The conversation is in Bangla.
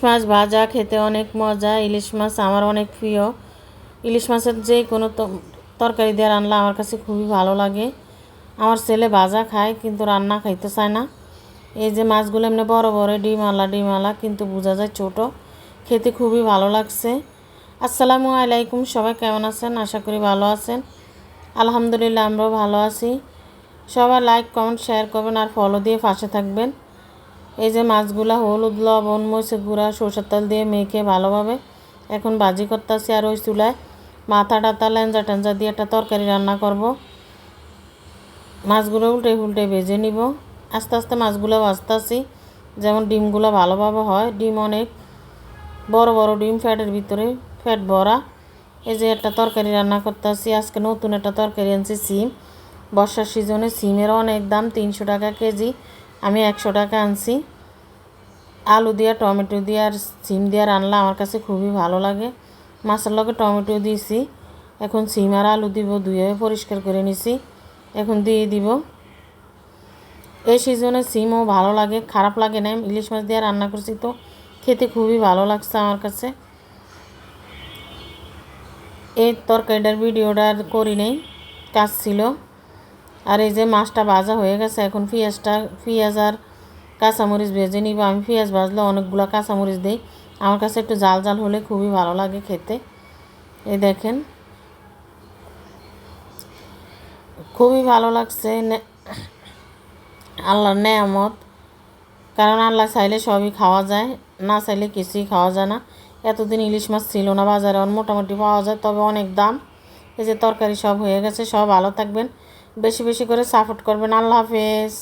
মাছ ভাজা খেতে অনেক মজা। ইলিশ মাছ আমার অনেক প্রিয়। ইলিশ মাছের যে কোনো তরকারি দিয়ে রান্না আমার কাছে খুবই ভালো লাগে। আমার ছেলে ভাজা খায় কিন্তু রান্না খাইতে চায় না। এই যে মাছগুলো এমনি বড় বড় ডিমালা কিন্তু বোঝা যায় ছোট। খেতে খুবই ভালো লাগছে। আসসালামু আলাইকুম, সবাই কেমন আছেন? আশা করি ভালো আছেন। আলহামদুলিল্লাহ, আমরাও ভালো আছি। সবাই লাইক কমেন্ট শেয়ার করবেন আর ফলো দিয়ে পাশে থাকবেন। এই যে মাছগুলা হলুদ লবণ মরিচের গুঁড়া সরষের তেল দিয়ে মেখে ভালোভাবে এখন ভাজি করতেছি। আর ওই চুলায় মাথা টাথা লেঞ্জা টেঞ্জা দিয়ে একটা তরকারি রান্না করব। মাছগুলো উল্টে ভেজে নিব। আস্তে আস্তে মাছগুলো ভাজতেছি যেমন ডিমগুলো ভালোভাবে হয়। ডিম অনেক বড় বড় ডিম, ফ্যাটের ভিতরে ফ্যাট ভরা। এই যে একটা তরকারি রান্না করতেছি। আজকে নতুন একটা তরকারি আনছি, সিম। বর্ষার সিজনে সিমের অনেক দাম, 300 টাকা কেজি। আমি 100 টাকা আনছি। আলু দিয়ে টমেটো দিয়ে আর সিম দিয়ে রান্না আমার কাছে খুবই ভালো লাগে। মাছের লগে টমেটো দিয়েছি, এখন সিম আর আলু দিব। ধুয়ে পরিষ্কার করে নিছি, এখন দিয়ে দিব। এই সিজনে সিমও ভালো লাগে, খারাপ লাগে না। ইলিশ মাছ দিয়ে রান্না করছি তো খেতে খুবই ভালো লাগছে আমার কাছে। এই তরকারিটার ভিডিওটা করি নেই, কাজ ছিল। আর এই যে মাছটা ভাজা হয়ে গেছে, এখন পেঁয়াজ আর কাঁচামরিচ ভেজে নিব। আমি পেঁয়াজ ভাজলে অনেকগুলো কাঁচামরিচ দিই। আমার কাছে একটু জাল জাল হলে খুবই ভালো লাগে খেতে। এই দেখেন, খুবই ভালো লাগছে। আল্লাহর নেয়ামত, কারণ আল্লাহ চাইলে সবই খাওয়া যায়, না চাইলে কিছুই খাওয়া যায় না। এতদিন ইলিশ মাছ ছিল না বাজারে, মোটামুটি পাওয়া যায়, তবে অনেক দাম। এই যে তরকারি সব হয়ে গেছে। সব ভালো থাকবেন, বেশি বেশি করে সাপোর্ট করবেন। আল্লাহ হাফেজ।